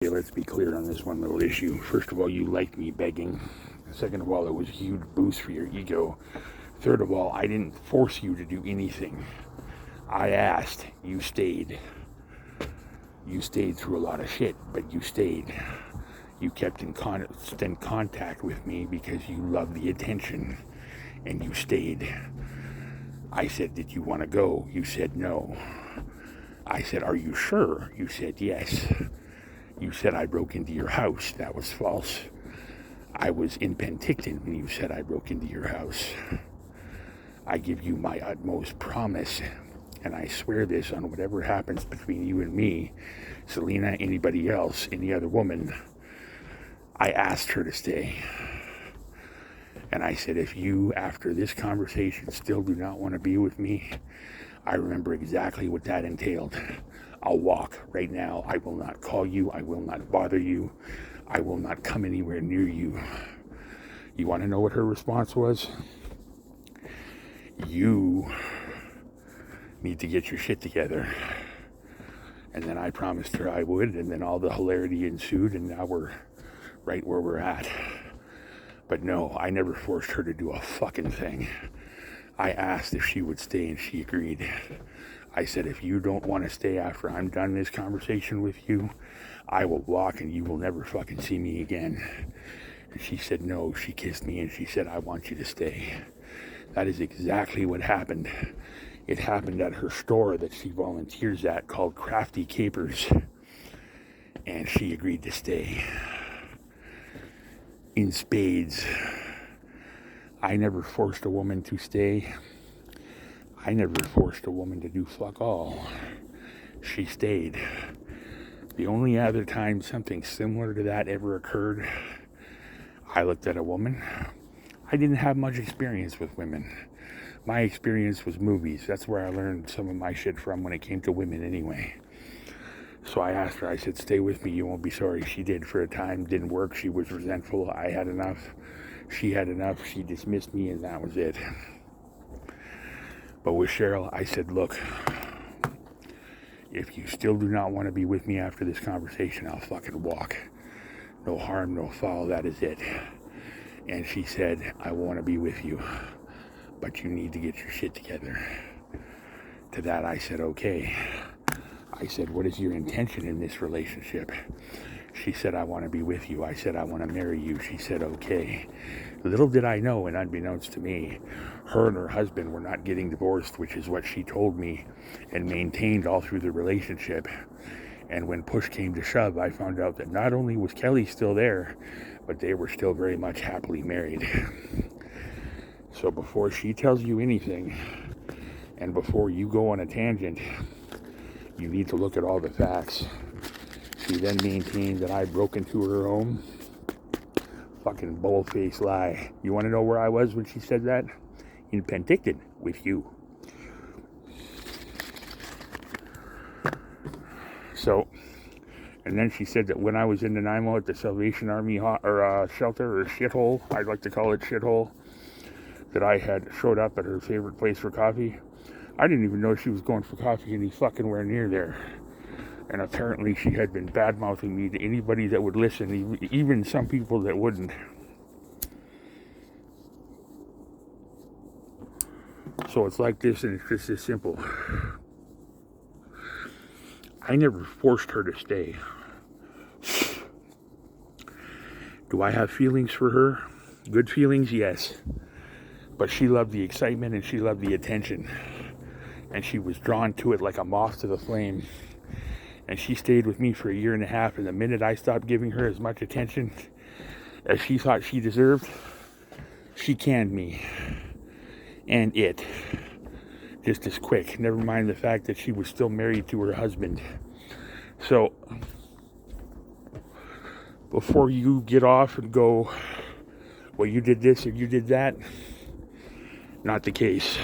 Okay, let's be clear on this one little issue. First of all, you liked me begging. Second of all, it was a huge boost for your ego. Third of all, I didn't force you to do anything. I asked, you stayed. You stayed through a lot of shit, but you stayed. You kept in constant contact with me because you loved the attention, and you stayed. I said, did you want to go? You said no. I said, are you sure? You said yes. You said I broke into your house. That was false. I was in Penticton when you said I broke into your house. I give you my utmost promise, and I swear this on whatever happens between you and me, Selena, anybody else, any other woman. I asked her to stay. And I said, if you, after this conversation, still do not want to be with me, I remember exactly what that entailed. I'll walk right now. I will not call you. I will not bother you. I will not come anywhere near you. You want to know what her response was? You need to get your shit together. And then I promised her I would, and then all the hilarity ensued, and now we're right where we're at. But no, I never forced her to do a fucking thing. I asked if she would stay, and she agreed. I said, if you don't want to stay after I'm done this conversation with you, I will walk and you will never fucking see me again. And she said no. She kissed me and she said, I want you to stay. That is exactly what happened. It happened at her store that she volunteers at called Crafty Capers. And she agreed to stay. In spades. I never forced a woman to stay. I never forced a woman to do fuck all. She stayed. The only other time something similar to that ever occurred, I looked at a woman. I didn't have much experience with women. My experience was movies. That's where I learned some of my shit from when it came to women anyway. So I asked her, I said, stay with me, you won't be sorry. She did for a time, didn't work. She was resentful. I had enough. She had enough. She dismissed me, and that was it. But with Cheryl, I said, look, if you still do not want to be with me after this conversation, I'll fucking walk. No harm, no foul, that is it. And she said, I want to be with you, but you need to get your shit together. To that, I said, okay. I said, what is your intention in this relationship? She said, I want to be with you. I said, I want to marry you. She said, okay. Little did I know, and unbeknownst to me, her and her husband were not getting divorced, which is what she told me and maintained all through the relationship. And when push came to shove, I found out that not only was Kelly still there, but they were still very much happily married. So before she tells you anything, and before you go on a tangent, you need to look at all the facts. She then maintained that I broke into her home. Fucking bull-faced lie. You want to know where I was when she said that? In Penticton with you. So, and then she said that when I was in Nanaimo at the Salvation Army shelter or shithole, I'd like to call it shithole, that I had showed up at her favorite place for coffee. I didn't even know she was going for coffee any fucking where near there. And apparently she had been bad-mouthing me to anybody that would listen, even some people that wouldn't. So it's like this, and it's just this simple. I never forced her to stay. Do I have feelings for her? Good feelings, yes. But she loved the excitement and she loved the attention. And she was drawn to it like a moth to the flame. And she stayed with me for 1.5 years, and the minute I stopped giving her as much attention as she thought she deserved, she canned me. And it. Just as quick. Never mind the fact that she was still married to her husband. So, before you get off and go, well, you did this or you did that, not the case.